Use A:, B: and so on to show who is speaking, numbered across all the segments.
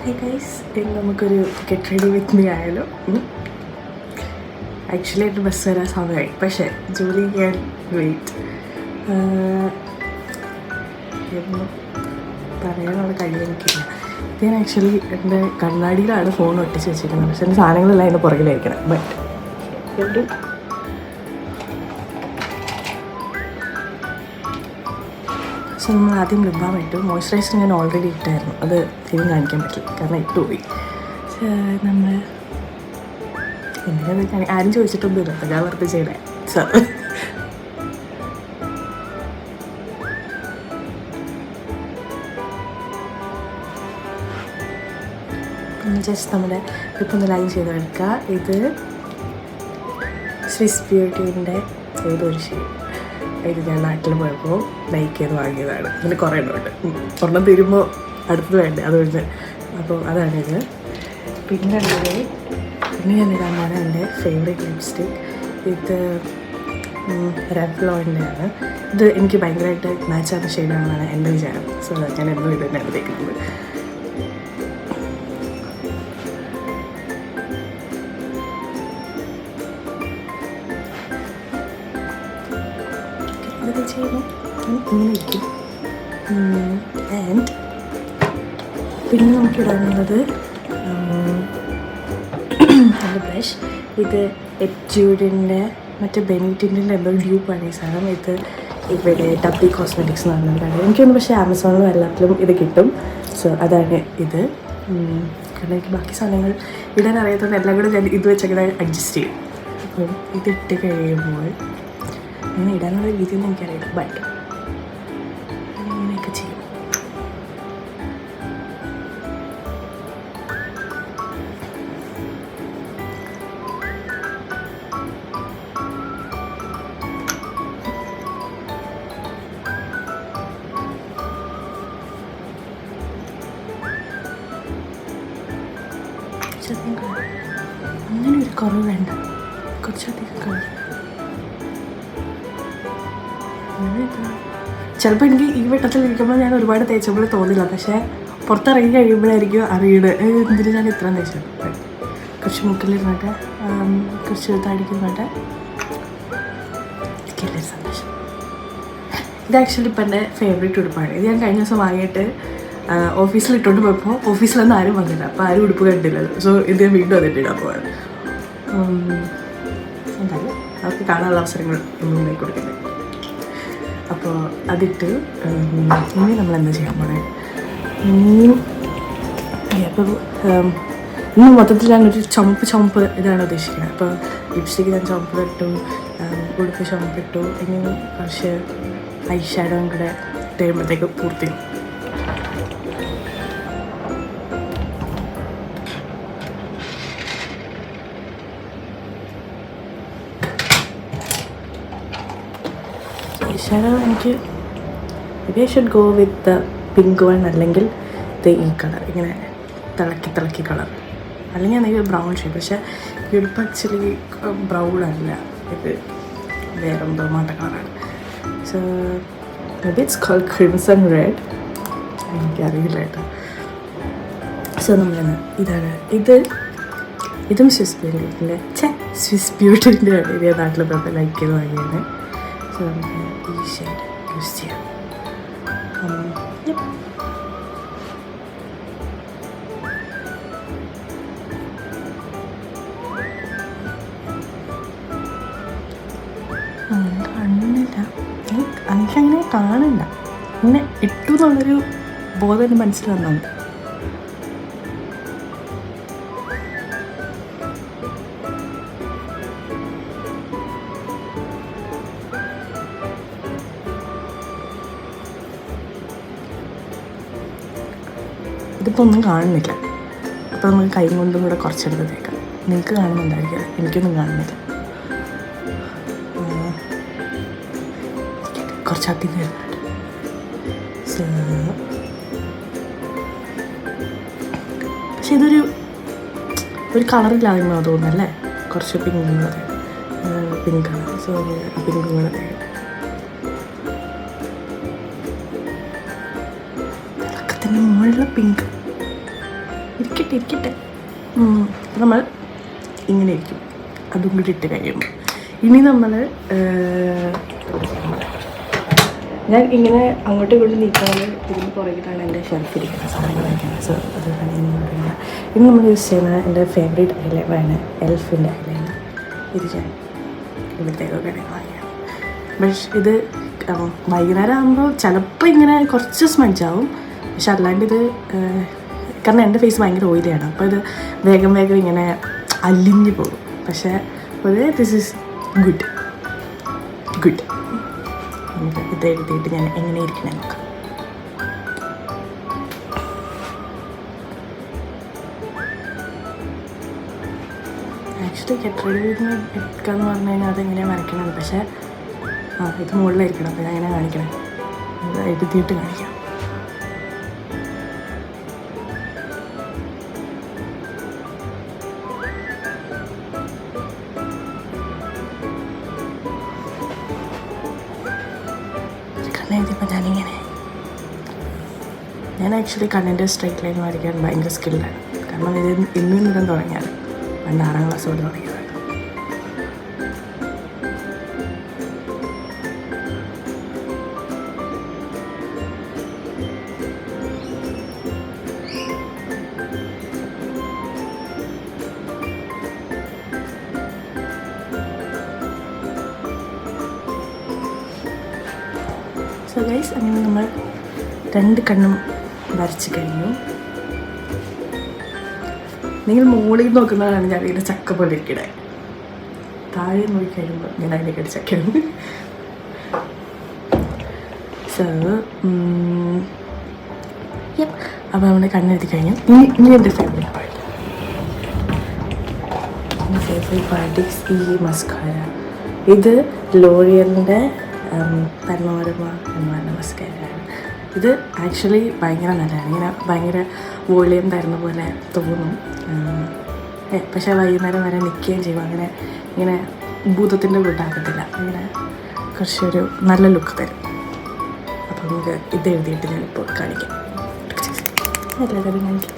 A: Hey guys, ഇന്ന് നമുക്കൊരു get ready with me ആയാലോ. ആക്ച്വലി എൻ്റെ ബസ് വരാൻ സമയമായി, പക്ഷേ ജോലി ചെയ്യാൻ വെയിറ്റ് എന്ന് പറയാനുള്ള കഴിവ് എനിക്കില്ല. ഞാൻ ആക്ച്വലി എൻ്റെ കണ്ണാടിയിലാണ് ഫോൺ ഒട്ടിച്ച് വെച്ചിരിക്കുന്നത്, പക്ഷേ എൻ്റെ സാധനങ്ങളെല്ലാം അതിൻ്റെ പുറകിലായിരിക്കണം. ബട്ട് ഒരു പക്ഷെ നമ്മൾ ആദ്യം ലിബാം ഇട്ടു. മോയ്സ്ചറൈസർ ഞാൻ ഓൾറെഡി ഇട്ടായിരുന്നു, അത് ഇതും കാണിക്കാൻ പറ്റില്ല കാരണം ഇട്ട് പോയി. നമ്മൾ എന്തിനാ ആരും ചോദിച്ചിട്ടൊന്നുമില്ല, അപ്പോൾ ഞാൻ വെറുതെ ചെയ്യണേ. സോ ജസ്റ്റ് നമ്മുടെ ഇപ്പം ഒന്ന് ലൈൻ ചെയ്ത് എടുക്കുക. ഇത് സ്വിസ് ബ്യൂട്ടീൻ്റെ ഏതൊരു ഷെയ്ഡ്. ഇത് ഞാൻ നാട്ടിൽ പോയപ്പോൾ ലൈക്ക് ചെയ്ത് വാങ്ങിയതാണ്. ഇതിൽ കുറേ ഉണ്ട്, ഒരെണ്ണം തീരുമ്പോൾ അടുത്തത് വേണ്ടേ, അതുകൊണ്ട് അപ്പോൾ അതാണിത്. പിന്നെ ഞാനിടാൻ പോകുന്ന എൻ്റെ ഫേവറേറ്റ് ലിപ്സ്റ്റിക്. ഇത് റെവ്ലോണിൻ്റെ ആണ്. ഇത് എനിക്ക് ഭയങ്കരമായിട്ട് മാച്ചാകുന്ന ഷെയ്ഡാണെന്നാണ് എൻ്റെ വിചാരം. സോ ഞാൻ എന്നും ഇത് തന്നെയാണ് തേക്കുന്നത്. ഇതൊക്കെ ചെയ്യുമ്പോൾ ഇങ്ങനെ ഇരിക്കും. ആൻഡ് പിന്നെ നമുക്കിടാനുള്ളത് എൻ്റെ ബ്രഷ്. ഇത് എറ്റ്ജൂഡിൻ്റെ മറ്റേ ബെനീറ്റിൻ്റെ എന്തോ ഡ്യൂപ്പാണ് ഈ സാധനം. ഇത് ഇവിടെ ഡബ്ബി കോസ്മെറ്റിക്സ് എന്ന് പറഞ്ഞിട്ടാണ്. എനിക്കൊന്നും പക്ഷേ ആമസോണിലും എല്ലാത്തിലും ഇത് കിട്ടും. സോ അതാണ് ഇത്. കാരണം എനിക്ക് ബാക്കി സാധനങ്ങൾ ഇടാൻ അറിയാത്തത് എല്ലാം കൂടെ ഞാൻ ഇത് വെച്ചങ്ങനെ അഡ്ജസ്റ്റ് ചെയ്യും. അപ്പം ഇതിട്ട് കഴിയുമ്പോൾ അങ്ങനെ ഇടാനുള്ള രീതിയൊന്നും എനിക്കറിയില്ല, ബട്ട് അങ്ങനെയൊക്കെ ചെയ്യും. അങ്ങനെ ഒരു കുറവ് വേണ്ട, കുറച്ചധികം കളർ. ചിലപ്പോൾ എനിക്ക് ഈ വെട്ടത്തിൽ ഇരിക്കുമ്പോൾ ഞാൻ ഒരുപാട് തേച്ചപ്പോൾ തോന്നില്ല, പക്ഷേ പുറത്തിറങ്ങി കഴിയുമ്പോഴായിരിക്കും അറിയണത് എന്തിന് ഞാൻ ഇത്ര തേച്ചത്. കുറച്ച് മുക്കിലിരുന്നിട്ട് കുറച്ച് താടിക്കിരുന്നിട്ട് എനിക്കെല്ലാവരും സന്തോഷം. ഇത് ആക്ച്വലി ഇപ്പം എൻ്റെ ഫേവറേറ്റ് ഉടുപ്പാണ്. ഇത് ഞാൻ കഴിഞ്ഞ ദിവസം വാങ്ങിയിട്ട് ഓഫീസിൽ ഇട്ടുകൊണ്ട് പോയപ്പോൾ ഓഫീസിലൊന്നും ആരും വന്നില്ല, അപ്പോൾ ആരും ഉടുപ്പ് കണ്ടില്ലല്ലോ. സോ ഇത് ഞാൻ വീണ്ടും അതിട്ടിടാൻ പോവാണ്. എന്തായാലും അവർക്ക് കാണാനുള്ള അവസരങ്ങൾ ഒന്നും ഉണ്ടായി കൊടുക്കുന്നത്. അപ്പോൾ അതിട്ട് ഇനി നമ്മളെന്താ ചെയ്യാൻ പോണേ? അപ്പോൾ ഇന്ന് മൊത്തത്തിൽ ഞാനൊരു ചുമപ്പ് ഇതാണ് ഉദ്ദേശിക്കുന്നത്. അപ്പോൾ ലിപ്സ്റ്റിക്ക് ഞാൻ ചുമപ്പ് ഇട്ടു, ഉടുപ്പ് ചുമപ്പിട്ടു. ഇനി കുറച്ച് ഐ ഷാഡോയും കൂടെ ഇട്ടുമ്പോഴത്തേക്ക് പൂർത്തി. ഷാഡോ എനിക്ക് I should go with the pink one, അല്ലെങ്കിൽ ഈ കളർ ഇങ്ങനെ തിളക്കി കളർ, അല്ലെങ്കിൽ എന്തെങ്കിലും ബ്രൗൺ ഷെയ്ഡ്. പക്ഷേ ഉടുപ്പ് ആക്ച്വലി ബ്രൗൺ അല്ല, ഇത് വേറെന്തോ മാട്ട കളറാണ്. So maybe it's called crimson red, എനിക്കറിയില്ല കേട്ടോ. സോ നമ്മളിന്ന് ഇതാണ് ഇതും സ്വിസ് ബ്യൂട്ടിൻ്റെ സ്വിസ് ബ്യൂട്ടിൻ്റെ ഞാൻ നാട്ടിൽ പോയപ്പോൾ ലൈക്ക് ചെയ്ത് വാങ്ങിയാണ്. സോ നമുക്ക് ഈ ഷെയ്ഡ് യൂസ് ചെയ്യാം. കാണുന്നില്ല, എനിക്കങ്ങനെ കാണണ്ട, ഇങ്ങനെ ഇട്ടു എന്നുള്ളൊരു ബോധം എൻ്റെ മനസ്സിൽ വന്നു. ഇതിപ്പോൾ ഒന്നും കാണുന്നില്ല, അപ്പോൾ നമുക്ക് കൈ കൊണ്ടും കൂടെ കുറച്ചെടുത്ത് തേക്കാം. നിങ്ങൾക്ക് കാണുന്നുണ്ടായിരിക്കും, എനിക്കൊന്നും കാണുന്നില്ല. കുറച്ചധികം വരുന്നുണ്ട്. പക്ഷെ ഇതൊരു കളറില്ലായ്മ തോന്നുന്നല്ലേ, കുറച്ച് പിങ്കും കളർ. സോ പിങ്കും കൂടെ തിളക്കത്തിൻ്റെ മുകളിലുള്ള പിങ്ക് ഇരിക്കട്ടെ. നമ്മൾ ഇങ്ങനെ ഇരിക്കും. അതും കൂടി ഇട്ട് കഴിയുമ്പോൾ ഇനി നമ്മൾ ഞാൻ ഇങ്ങനെ അങ്ങോട്ടും ഇങ്ങോട്ടും നീക്കാതെ ഇതിന് പുറകിലാണ് എൻ്റെ ഷെൽഫിരിക്കുന്ന സാധനങ്ങൾ വയ്ക്കുന്നത്. സോ അതാണ് ഇനി പറയുന്നത്. ഇനി നമ്മൾ യൂസ് ചെയ്യുന്നത് എൻ്റെ ഫേവറേറ്റ് ഐലൈനറാണ്, എൽഫിൻ്റെ ഐലൈനർ. ഇത് ഞാൻ ഇവിടത്തേക്കൊക്കെ വാങ്ങിയാണ്. പക്ഷേ ഇത് വൈകുന്നേരം ആകുമ്പോൾ ചിലപ്പോൾ ഇങ്ങനെ കുറച്ച് സ്മഡ്ജാവും. പക്ഷെ അല്ലാണ്ട് ഇത് കാരണം എൻ്റെ ഫേസ് ഭയങ്കര ഓയിലിയാണ്. അപ്പോൾ ഇത് വേഗം ഇങ്ങനെ അലിഞ്ഞു പോകും. പക്ഷേ ദിസ് ഈസ് ഗുഡ്. ഇത് എഴുതിയിട്ട് ഞാൻ എങ്ങനെ ഇരിക്കണേ നോക്കാം. ആക്ച്വലി ഗെറ്റ് റെഡി എടുക്കാന്ന് പറഞ്ഞു കഴിഞ്ഞാൽ അതെങ്ങനെയാണ് വരയ്ക്കണത്. പക്ഷേ ഇത് മുകളിലായിരിക്കണം. അപ്പോൾ ഞാൻ എങ്ങനെ കാണിക്കണം? ഇത് എഴുതിയിട്ട് കാണിക്കാം. കണ്ണെഴുതിയപ്പോൾ ഞാൻ ആക്ച്വലി കണ്ണിൻ്റെ സ്ട്രൈറ്റ് ലൈൻ വരയ്ക്കാൻ ഭയങ്കര സ്കില്ലാണ്. കാരണം ഇത് ഇന്നും തുടങ്ങിയാണ്. പണ്ട് 6ാം ക്ലാസ് തൊട്ട് തുടങ്ങിയതാണ്. സോ ഗൈസ്, അങ്ങനെ നമ്മൾ 2 കണ്ണും വരച്ച് കഴിഞ്ഞു. നിങ്ങൾ മുകളിൽ നോക്കുന്നതാണ് ഞാൻ ഇതിൻ്റെ ചക്ക പോലെ ഇരിക്കണേ. താഴെ നോക്കി കഴിയുമ്പോൾ ഞാൻ അതിലേക്ക് ചക്കയാണ്. സോ അപ്പോൾ നമ്മുടെ കണ്ണെഴുതി കഴിഞ്ഞു. ഇനി എൻ്റെ ഫേവറേറ്റ് പാർട്ടി ഈ മസ്കാര. ഇത് ലോറിയലിൻ്റെ പനോരമ എന്ന് പറഞ്ഞ മസ്കാരയാണ്. ഇത് ആക്ച്വലി ഭയങ്കര നല്ലതാണ്. ഇങ്ങനെ ഭയങ്കര വോളിയം തരുന്ന പോലെ തോന്നും. പക്ഷേ വൈകുന്നേരം വരെ നിൽക്കുകയും ചെയ്യും. ഇങ്ങനെ ഭൂതത്തിൻ്റെ വീട്ടാക്കത്തില്ല. ഇങ്ങനെ കുറച്ചൊരു നല്ല ലുക്ക് തരും. അപ്പോൾ നമുക്ക് ഇത് എഴുതിയിട്ട് ഞാനിപ്പോൾ കാണിക്കാം. എല്ലാവരും കാണിക്കാം.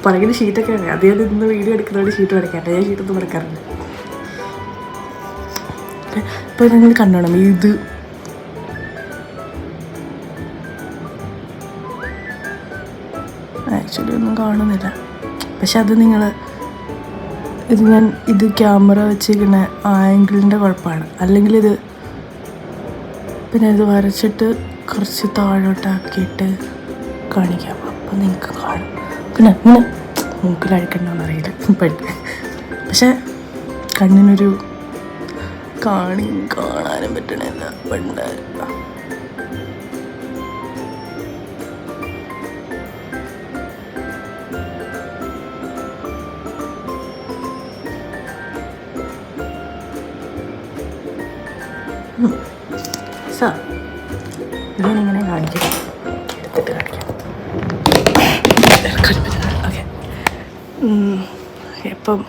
A: പുറകിൽ ഷീറ്റൊക്കെ ഉണ്ട്. അത് ഞാൻ ഇന്ന് വീഡിയോ എടുക്കുന്നതുകൊണ്ട് ഷീറ്റ് വരയ്ക്കാറുണ്ട്. ഞാൻ ഷീറ്റൊന്നും വരയ്ക്കാറുണ്ട്. അപ്പോൾ നിങ്ങൾ കണ്ടോണം. ഇത് ആക്ച്വലി ഒന്നും കാണുന്നില്ല. പക്ഷെ അത് ഇത് ക്യാമറ വെച്ചിരിക്കുന്ന ആംഗിളിൻ്റെ കുഴപ്പമാണ്. അല്ലെങ്കിൽ പിന്നെ ഇത് വരച്ചിട്ട് കുറച്ച് താഴോട്ടാക്കിയിട്ട് കാണിക്കാം. അപ്പം നിങ്ങൾക്ക് കാണും. പിന്നെ ഇങ്ങനെ മൂക്കിലഴിക്കണ്ടെന്ന് അറിയില്ല. പക്ഷെ കണ്ണിനൊരു കാണാനും പറ്റണില്ല. പണ്ട് സോ ഞാനിങ്ങനെ കാണിക്കാം. എടുത്തിട്ട് കാണിക്കാം. ഓക്കെ, ഇപ്പം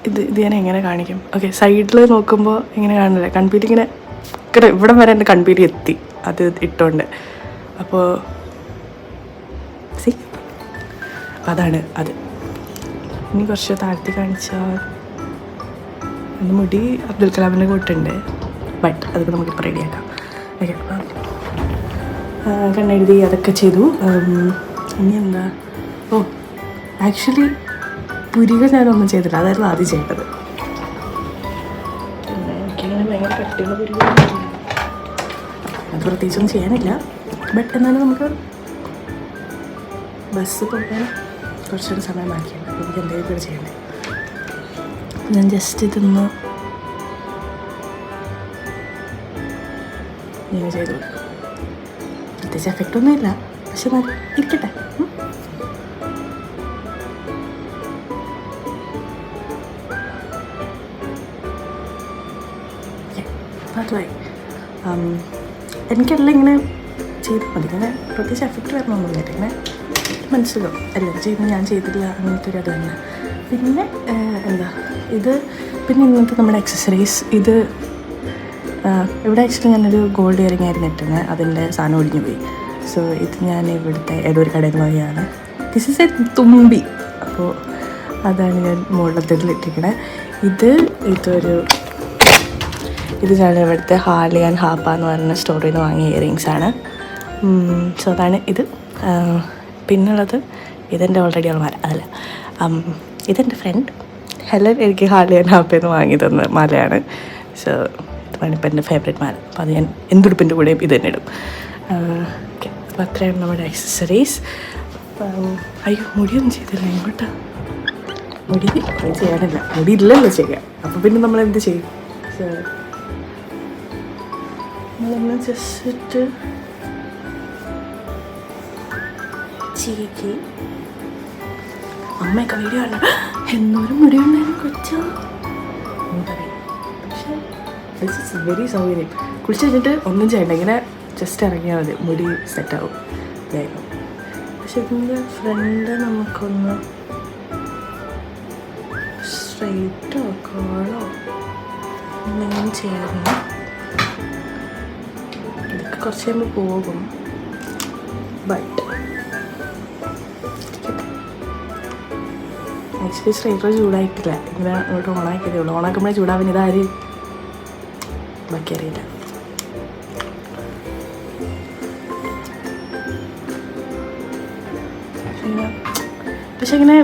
A: ഇത് ഞാൻ എങ്ങനെ കാണിക്കും? ഓക്കെ, സൈഡിൽ നോക്കുമ്പോൾ ഇങ്ങനെ കാണില്ല. കൺപീലി ഇങ്ങനെ ഇവിടം വരെ എൻ്റെ കൺപീലി എത്തി അത് ഇട്ടുകൊണ്ട്. അപ്പോൾ അതാണ് അത്. ഇനി കുറച്ച് താഴ്ത്തി കാണിച്ചാൽ എൻ്റെ മുടി അബ്ദുൽ കലാമിൻ്റെ കൂട്ടുണ്ട്. ബട്ട് അതൊക്കെ നമുക്കിപ്പോൾ റെഡിയാക്കാം. ഓക്കെ, അപ്പം കണ്ണെഴുതി അതൊക്കെ ചെയ്തു. ഇനി എന്താ? ആക്ച്വലി പുരിക ഞാനൊന്നും ചെയ്തില്ല. അതായിരുന്നു ആദ്യം ചെയ്തത്. പിന്നെ എനിക്കിങ്ങനെ ഭയങ്കര കട്ടിയുള്ള പുരിക അത് പ്രത്യേകിച്ചൊന്നും ചെയ്യാനില്ല. ബട്ട് എന്നാലും നമുക്ക് ബസ് പോകാൻ കുറച്ചൊരു സമയം ബാക്കിയാണ്. അപ്പോൾ എനിക്ക് എന്തെങ്കിലും കൂടെ ചെയ്യണ്ടേ. ഞാൻ ജസ്റ്റ് ഇതൊന്ന് ഇങ്ങനെ ചെയ്തു. പ്രത്യേകിച്ച് എഫക്റ്റൊന്നും ഇല്ല. പക്ഷെ നല്ല ഇരിക്കട്ടെ. അതുമായി എനിക്കെല്ലാം ഇങ്ങനെ ചെയ്താൽ മതി. ഇങ്ങനെ പ്രത്യേകിച്ച് എഫക്റ്റ് വരണമെന്നില്ല. ഇങ്ങനെ മനസ്സിലാവും എല്ലാവരും ചെയ്യുന്നത് ഞാൻ ചെയ്തില്ല അങ്ങനത്തെ ഒരു അത് തന്നെ. പിന്നെ എന്താ ഇത് പിന്നെ ഇങ്ങനത്തെ നമ്മുടെ എക്സസറീസ്. ഇത് ഇവിടെ ആക്ച്വലി ഞാനൊരു ഗോൾഡ് ഇയറിംഗ് ആയിരുന്നു ഇട്ടുന്നത്, അതിൻ്റെ സാധനം ഒടിഞ്ഞു പോയി. സോ ഇത് ഞാൻ ഇവിടുത്തെ ഏതൊരു കടയിൽ നിന്ന് വാങ്ങിയാണ്. ദിസ് ഇസ് എ തുമ്പി. അപ്പോൾ അതാണ് ഞാൻ മുകളിലത്തിൽ ഇട്ടിരിക്കണേ. ഇത് ഞാൻ ഇവിടുത്തെ ഹാർലി ആൻഡ് ഹാപ്പ എന്ന് പറയുന്ന സ്റ്റോറിൽ നിന്ന് വാങ്ങിയ ഇയറിങ്സ് ആണ്. സോ അതാണ് ഇത്. പിന്നുള്ളത് ഇതെൻ്റെ ഓൾറെഡി ഉള്ള മാല, അതല്ല, ഇതെൻ്റെ ഫ്രണ്ട് ഹെലൻ എനിക്ക് ഹാർലി ആൻഡ് ഹാപ്പയിൽ നിന്ന് വാങ്ങി തന്ന മാലയാണ്. സോ ഇതാണ് ഇപ്പം എൻ്റെ ഫേവറേറ്റ് മാല. അപ്പോൾ അത് ഞാൻ എന്തുടുപ്പിൻ്റെ കൂടെയും ഇത് തന്നെ ഇടും. ഓക്കെ, അപ്പോൾ അത്രയാണ് നമ്മുടെ ആക്സസറീസ്. അയ്യോ, മുടിയൊന്നും ചെയ്തില്ല. ഇങ്ങോട്ടാ മുടി ചെയ്യാനില്ല, മുടി ഇല്ലല്ലോ ചെയ്യാം. അപ്പോൾ പിന്നെ നമ്മളെന്ത് ചെയ്യും? സോ നമ്മളൊന്ന് ജസ്റ്റ് ചീക്കി അമ്മയൊക്കെ വീഡിയോ ആണ് എന്നൊരു മുടി ഉണ്ടായിരുന്നു കൊച്ചാ പറയും. പക്ഷേ ദിസ് ഇസ് വെരി സൗകര്യം. കുളിച്ച് കഴിഞ്ഞിട്ട് ഒന്നും ചെയ്യണ്ട, ഇങ്ങനെ ജസ്റ്റ് ഇറങ്ങിയാൽ മതി, മുടി സെറ്റാവും വേഗം. പക്ഷെ ഇതിൻ്റെ ഫ്രണ്ട് നമുക്കൊന്ന് സ്ട്രെയിറ്റോ കോളോ എന്തെങ്കിലും ചെയ്യാറുണ്ട്. ഇതൊക്കെ കുറച്ച് കഴിയുമ്പോൾ പോകും. ബട്ട് ആക്ച്വലി സ്ട്രെയിറ്റർ ചൂടായിട്ടില്ല, ഇങ്ങനെ അങ്ങോട്ട് ഓണാക്കിയതേ ഉള്ളൂ. ഓണാക്കുമ്പോഴേ ചൂടാവാൻ ഇതാര് ബാക്കി അറിയില്ല. പക്ഷെ ഇങ്ങനെ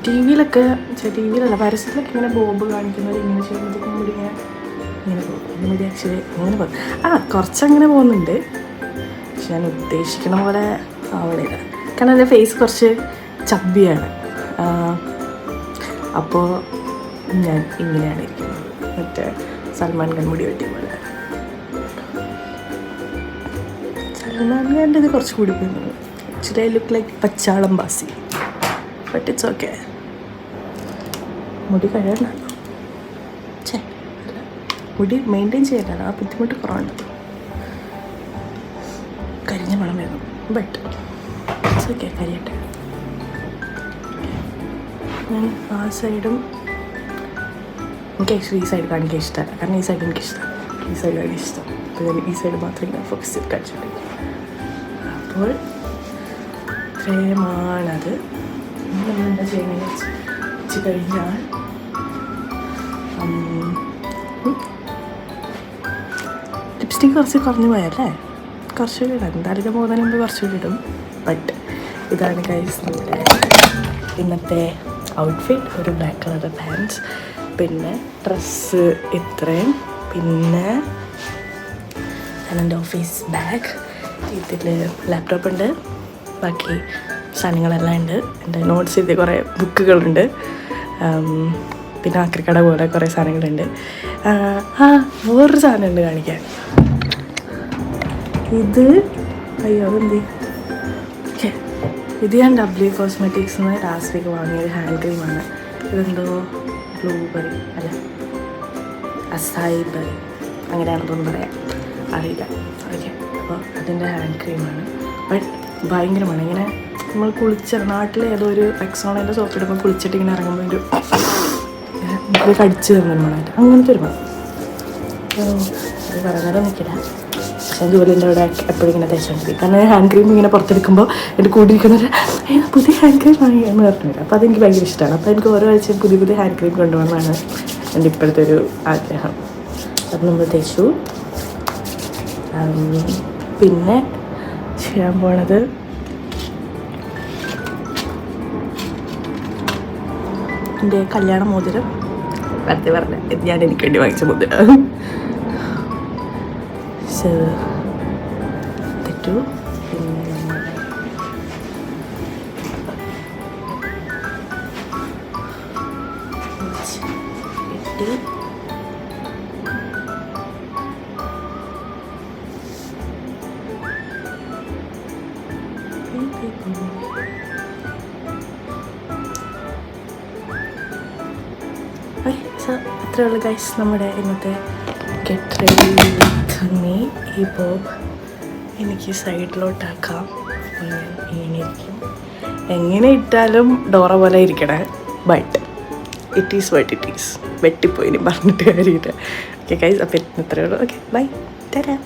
A: ടി വിയിലല്ല പരസ്യത്തിലൊക്കെ ഇങ്ങനെ ബോബ് കാണിക്കുന്നത് ഇങ്ങനെ ചെയ്യുമ്പോഴത്തേക്കും മുടി ഇങ്ങനെ പോകും. മുടി ആക്ച്വലി അങ്ങനെ പോകും. കുറച്ചങ്ങനെ പോകുന്നുണ്ട്, പക്ഷെ ഞാൻ ഉദ്ദേശിക്കണ പോലെ ആവണില്ല. കാരണം എൻ്റെ ഫേസ് കുറച്ച് ചബ്ബിയാണ്. അപ്പോൾ ഞാൻ ഇങ്ങനെയാണ് ഇരിക്കുന്നത്, മറ്റേ സൽമാൻ ഖാൻ മുടി വെട്ടിയ പോലെ. സൽമാൻ ഖാൻ്റെ ഇത് കുറച്ച് കൂടി പോയി. Actually I look like Pachalam Basi, but it's okay. മുടി കഴിയണല്ലോ, മുടി മെയിൻറ്റെയിൻ ചെയ്യാനാണ് ആ ബുദ്ധിമുട്ട് കുറവുണ്ട്. കരിഞ്ഞ മണം വേണം, ബട്ട് ഇറ്റ്സ് ഓക്കെ, കരിയട്ടെ. ഞാൻ ആ സൈഡും എനിക്ക് ആക്ച്വലി ഈ സൈഡ് കാണിക്കാൻ ഇഷ്ടമല്ല, കാരണം ഈ സൈഡ് എനിക്കിഷ്ടമാണ്, ഈ സൈഡ് കാണിക്കാൻ ഇഷ്ടം. അപ്പോൾ ഞാൻ ഈ സൈഡ് മാത്രമേ ഞാൻ ഫോക്കസ് ചെയ്ത് കാണിച്ചിട്ടുള്ളൂ. അപ്പോൾ ഫ്രെയിമാണത്. നമ്മളെന്താ ചെയ്യുന്നത് വെച്ച് കഴിഞ്ഞാൽ ലിപ്സ്റ്റിക്ക് കുറച്ച് കുറഞ്ഞു പോയല്ലേ, കുറച്ചുകൂടി ഇടാം. എന്തായാലും പോകുന്നതിന് മുമ്പ് കുറച്ചുകൂടി ഇടും. ബട്ട് ഇതാണ് ഗൈസ് നമ്മുടെ ഇന്നത്തെ ഔട്ട്ഫിറ്റ്. ഒരു ബ്ലാക്ക് കളർ പാൻസ്, പിന്നെ ഡ്രസ്സ് ഇത്രയും, പിന്നെ എൻ്റെ ഓഫീസ് ബാഗ്, ഇതിൽ ലാപ്ടോപ്പ് ഉണ്ട്, ബാക്കി സാധനങ്ങളെല്ലാം ഉണ്ട്. എൻ്റെ നോട്ട്സ് എഴുതിയ കുറേ ബുക്കുകളുണ്ട്, പിന്നെ ആക്രിക്കട പോലെ കുറേ സാധനങ്ങളുണ്ട്. വേറൊരു സാധനമുണ്ട് കാണിക്കാൻ. ഇത് അതെന്തി ഇത് ഞാൻ W കോസ്മെറ്റിക്സ് നിന്ന് ലാസ്റ്റ് വീക്ക് വാങ്ങിയൊരു ഹാൻഡ് ക്രീമാണ്. ഇതെന്തോ ബ്ലൂബെറി അല്ല അസായി ബെറി അങ്ങനെയാണെന്നൊന്നും പറയാം, അറിയില്ല. ഓക്കെ, അപ്പോൾ അതിൻ്റെ ഹാൻഡ് ക്രീമാണ്. ബട്ട് ഭയങ്കരമാണ്. ഇങ്ങനെ നമ്മൾ നാട്ടിലെ ഏതോ ഒരു എക്സോണേൻ്റെ സോപ്പിടുമ്പോൾ കുളിച്ചിട്ട് ഇങ്ങനെ ഇറങ്ങുമ്പോൾ ഒരു കടിച്ച് തരുന്ന മണമായിട്ട് അങ്ങനത്തെ ഒരു മണം. അത് പറയുന്നത് നിൽക്കില്ല. പക്ഷേ ജോലിൻ്റെ അവിടെ എപ്പോഴും ഇങ്ങനെ തേച്ചുകൊണ്ടിരിക്കും. കാരണം ഹാൻഡ് ക്രീം ഇങ്ങനെ പുറത്തെടുക്കുമ്പോൾ എൻ്റെ കൂടിയിരിക്കുന്നവർ പുതിയ ഹാൻഡ് ക്രീം വാങ്ങിയെന്ന് പറഞ്ഞില്ല. അപ്പോൾ അതെനിക്ക് ഭയങ്കര ഇഷ്ടമാണ്. അപ്പോൾ എനിക്ക് ഓരോ ആഴ്ചയും പുതിയ ഹാൻഡ് ക്രീം കൊണ്ടുപോകണമെന്നാണ് എൻ്റെ ഇപ്പോഴത്തെ ഒരു ആഗ്രഹം. അത് നമ്മൾ തേച്ചു. പിന്നെ ചെയ്യാൻ പോണത് എൻ്റെ കല്യാണ മോതിരം. വെറുതെ പറഞ്ഞ ഞാൻ എനിക്ക് വേണ്ടി വാങ്ങിച്ച മോതിരം. സോ തെറ്റു. പിന്നെ ഇട്ട് സോ അത്രേ ഉള്ളൂ ഗൈസ് നമ്മുടെ ഇന്നത്തെ ഗെറ്റ് റെഡി വിത്ത് മീ. ഈ ബോബ് എനിക്ക് സൈഡിലോട്ടാക്കാം. ഞാൻ ഇങ്ങനെ ഇരിക്കും. എങ്ങനെ ഇട്ടാലും ഡോറ പോലെ ഇരിക്കണേ, but it is what it is. വെട്ടിപ്പോയി ഇനി പറഞ്ഞിട്ട് കാര്യമില്ല. ഓക്കെ ഗൈസ്, അപ്പം ഇത്രയേ ഉള്ളൂ. Okay bye, Tata.